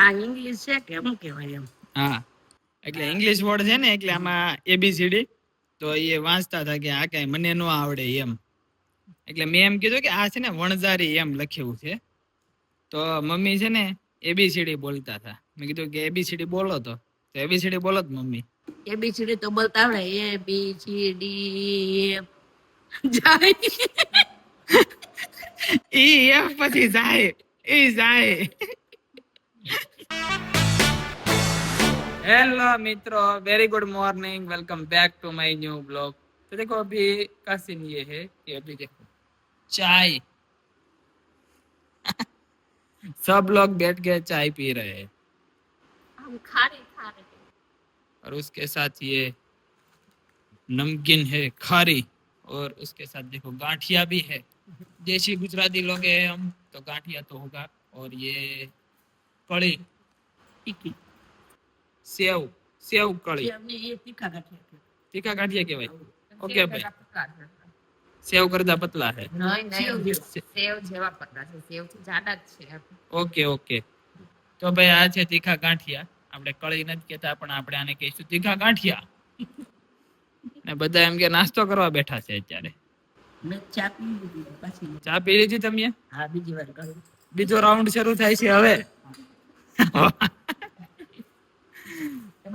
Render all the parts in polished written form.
આ ઇંગ્લિશ છે કે શું કહેવાય એમ? હા, એટલે ઇંગ્લિશ વર્ડ છે ને, એટલે આમાં એબીસીડી તો એ વાંચતા હતા કે આ કઈ મને નો આવડે એમ. એટલે મેં એમ કીધું કે આ છે ને વણઝારી એમ લખ્યું છે. તો મમ્મી છે ને એબીસીડી બોલતા હતા. મેં કીધું કે એબીસીડી બોલો તો એબીસીડી બોલો જ મમ્મી. એબીસીડી તો બોલતા આવડે, A B C D F જાય. ઈ એફ પછી જાય, ઈ જાય. हेलो मित्रों, very good morning, welcome back to my new blog. तो देखो अभी का सीन ये है कि अभी देखो चाय सब लोग बैठ के चाय पी रहे हैं हम खारे खारे और उसके साथ ये नमकीन है खारी, और उसके साथ देखो गांठिया भी है। देसी गुजराती लोग हैं हम, तो गांठिया तो होगा। और ये कड़ी टिक्की, सेव सेव कड़ी, हमने ये तीखा गाठिया तीखा गांठिया के भाई। ओके भाई, सेव करता पतला है। नहीं नहीं सेव जेवा पतला છે, સેવ થી જાડા જ છે। ઓકે ઓકે, તો ભાઈ આ છે તીખા ગાંઠિયા। આપણે કળી નથી કહેતા, પણ આપણે આને કહીશું તીખા ગાંઠિયા। ને બધા એમ કે નાસ્તો કરવા બેઠા છે અત્યારે। મેં ચા પી લીધી પાછી। ચા પી લીધી તમે? હા, બીજી વાર કરું। બીજો રાઉન્ડ શરૂ થાય છે હવે।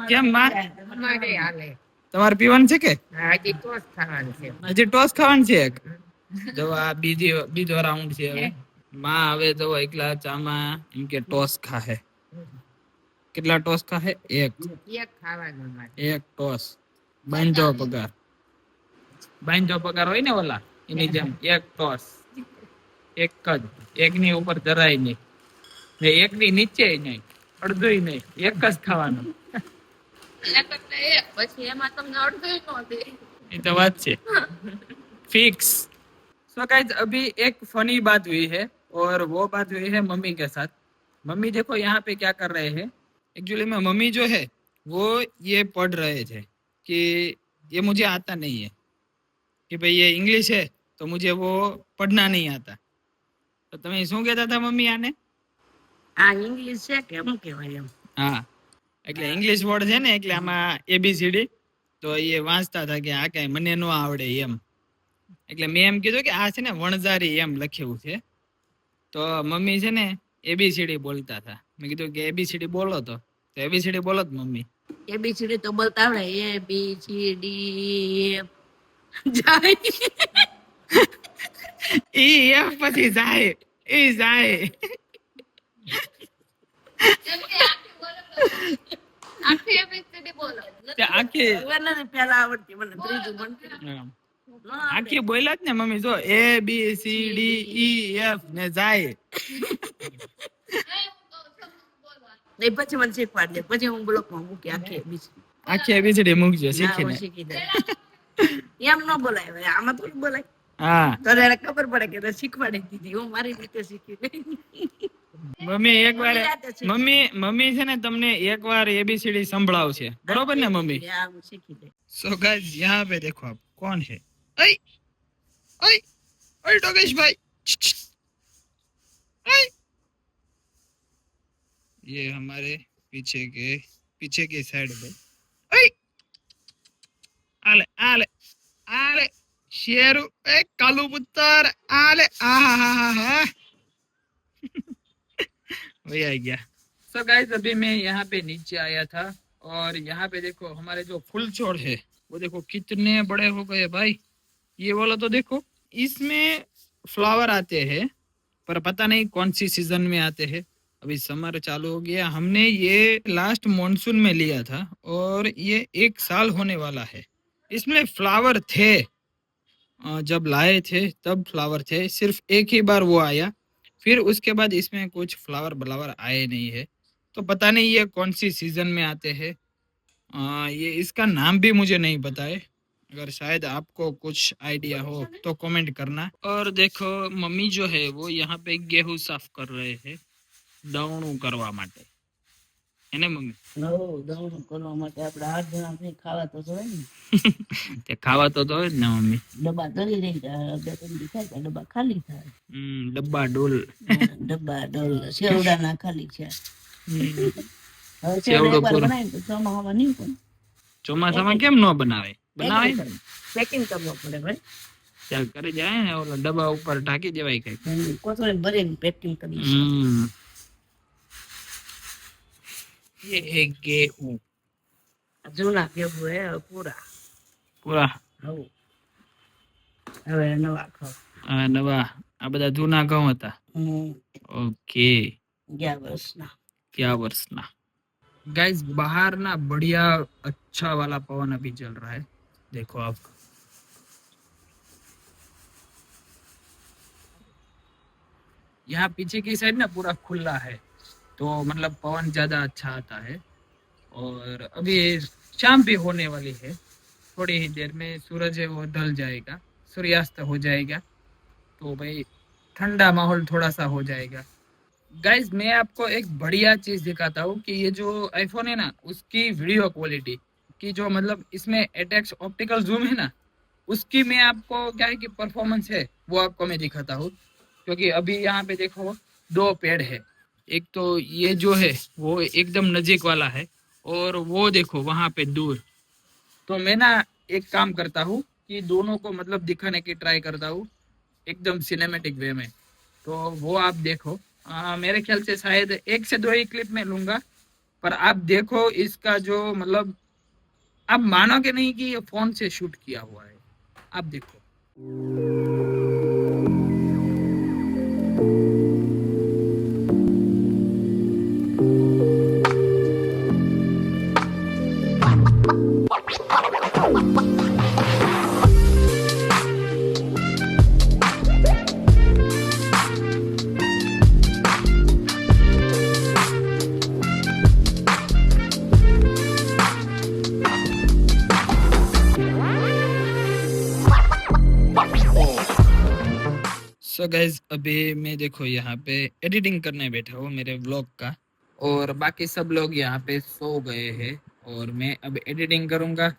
કેમ માં? તમારે હાલે? તમારે પીવાનું છે કે હજી ટોસ ખાવાનું છે? હજી ટોસ ખાવાનું છે એક? જો આ બીજો રાઉન્ડ છે હવે। માં હવે જો એકલા ચામાં એમ કે ટોસ ખાહે। કેટલા ટોસ ખાહે? એક ખાવાનું મારે। એક ટોસ બાંધો પગાર, બાંધો પગાર હોય ને ઓલા એની જેમ એક ટોસ, એક જ, એકની ઉપર જરાય નહીં ને એકની નીચે નહીં, અડધુંય નહીં, એક જ ખાવાનું। પછી એમાં તમને અડધું ન દે, ये तो बात है फिक्स। सो गाइस, अभी एक फनी बात हुई है, और वो बात हुई है मम्मी के साथ। मम्मी देखो यहाँ पे क्या कर रहे हैं। एक्चुअली में मम्मी जो है वो ये पढ़ रहे थे कि ये मुझे आता नहीं है, कि भाई ये इंग्लिश है तो मुझे वो पढ़ना नहीं आता। तो तुम्हें શું કહેતા હતા મમ્મી આને? આ ઇંગ્લિશ છે કે શું કહેવાય એમ? હા, એટલે ઇંગ્લિશ વર્ડ છે ને, એટલે આમાં એબીસીડી તો એ વાંચતા હતા કે આ કઈ મને નો આવડે એમ। એટલે મેં એમ કીધું કે આ છે ને વણઝારી એમ લખ્યું છે। તો મમ્મી છે ને એબીસીડી બોલતા હતા। મેં કીધું કે એબીસીડી બોલો તો એબીસીડી બોલો જ મમ્મી। એબીસીડી તો બોલતા આવડે, A B C D F જાય। ઈ એફ પછી જાય, ઈ જાય। આખી પેલા આવડતી, મને ત્રીજું બનતું આખી બોલ્યા જ ને મમ્મી। જો A B C D E F ને જાય। નહીં, પછી મને શીખવાડ દે, પછી હું બ્લોકમાં મૂકી આખી એબીસીડી। આખી એબીસીડી મૂકજો ના, હું શીખીને। શીખી દે। એમ ન બોલાય, હવે આમાં થોડું બોલાય। હા, તો એને ખબર પડે કે મેં શીખવાડી દીધી, હું મારી રીતે શીખી નહીં। મમ્મી એકવાર મમ્મી છે ને તમને એકવાર एबीसीडी સંભળાવશે, બરોબર ને મમ્મી? હા, હું શીખી દે। सो गाइस, यहाँ पे देखो आप कौन है। ऐ ऐ ऐ डोगेश भाई, ऐ ये हमारे पीछे के साइड पे। ऐ आले आले आले शेरू, ए कालू पुत्र, आले आहा हा हा हा। वही आ गया। सो गाइस, अभी मैं यहाँ पे नीचे आया था, और यहाँ पे देखो हमारे जो फूल छोड़ है वो देखो कितने बड़े हो गए भाई। ये वाला तो देखो, इसमें फ्लावर आते हैं, पर पता नहीं कौन सी सीजन में आते हैं। अभी समर चालू हो गया, हमने ये लास्ट मॉनसून में लिया था, और ये 1 साल होने वाला है। इसमें फ्लावर थे, जब लाए थे तब फ्लावर थे, सिर्फ एक ही बार वो आया, फिर उसके बाद इसमें कुछ फ्लावर ब्लावर आए नहीं है। तो पता नहीं ये कौन सी सीजन में आते हैं। ये इसका नाम भी मुझे नहीं पता है, अगर शायद आपको कुछ आइडिया हो तो कमेंट करना। और देखो मम्मी जो है वो यहाँ पे गेहूं साफ कर रहे हैं दवणું કરવા માટે, है ना मम्मी? દવણું કરવા માટે આપણે 8 જણા થઈ, ખાવા તો જોઈએ ને। તે ખાવા તો જોઈએ જ ને મમ્મી। ડબ્બા કરી રહી, 2-3 દી થાય તો ડબ્બા ખાલી થાય। ડબ્બા ડોલ, ડબ્બા ડોલ સેવડાના ખાલી છે। હવે શેરડો સેવડો એકવાર પૂરો બનાવીને તો ચોમાસામાં નહીં પણ ચોમાસામાં કેમ ન બનાવે? બનાવે ને. પેકિંગ કરવો પડે ભાઈ. ચાલ કરી જાય ને ઓલા ડબ્બા ઉપર ઢાંકી દેવાય કઈ. કોથળી ભરીને પેકિંગ કરી છે. ये है गेहूं જૂના ભેગું હે પૂરા પૂરા. હવે નવા ખાવ. આ નવા આ બધા જૂના ઘઉં હતા. ओके ગયા વર્ષના. क्या वर्षना गाइस बाहर ना बढ़िया अच्छा वाला पवन अभी चल रहा है देखो आप यहाँ पीछे की साइड ना पूरा खुला है तो मतलब पवन ज्यादा अच्छा आता है और अभी शाम भी होने वाली है थोड़ी ही देर में सूरज है वो ढल जाएगा सूर्यास्त हो जाएगा तो भाई ठंडा माहौल थोड़ा सा हो जाएगा गाइज मैं आपको एक बढ़िया चीज दिखाता हूँ कि ये जो आईफोन है ना उसकी वीडियो क्वालिटी की जो मतलब इसमें एटेक्स ऑप्टिकल जूम है ना उसकी मैं आपको क्या है कि परफॉर्मेंस है वो आपको मैं दिखाता हूँ क्योंकि अभी यहाँ पे देखो 2 पेड़ है एक तो ये जो है वो एकदम नजीक वाला है और वो देखो वहां पे दूर तो मैं ना एक काम करता हूँ कि दोनों को मतलब दिखाने की ट्राई करता हूँ एकदम सिनेमेटिक वे में तो वो आप देखो मेरे ख्याल से शायद 1 से 2 ही क्लिप में लूंगा पर आप देखो इसका जो मतलब आप मानोगे नहीं कि ये फोन से शूट किया हुआ है आप देखो सो गाइज अभी मैं देखो यहाँ पे एडिटिंग करने बैठा हूँ मेरे व्लॉग का और बाकी सब लोग यहाँ पे सो गए हैं और मैं अब एडिटिंग करूँगा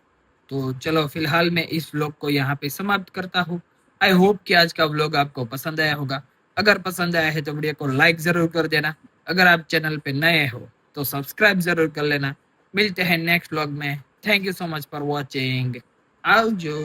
तो चलो फिलहाल मैं इस व्लॉग को यहाँ पे समाप्त करता हूँ आई होप कि आज का व्लॉग आपको पसंद आया होगा अगर पसंद आया है तो वीडियो को लाइक जरूर कर देना अगर आप चैनल पे नए हो तो सब्सक्राइब जरूर कर लेना मिलते हैं नेक्स्ट व्लॉग में thank you so much for watching आओ जो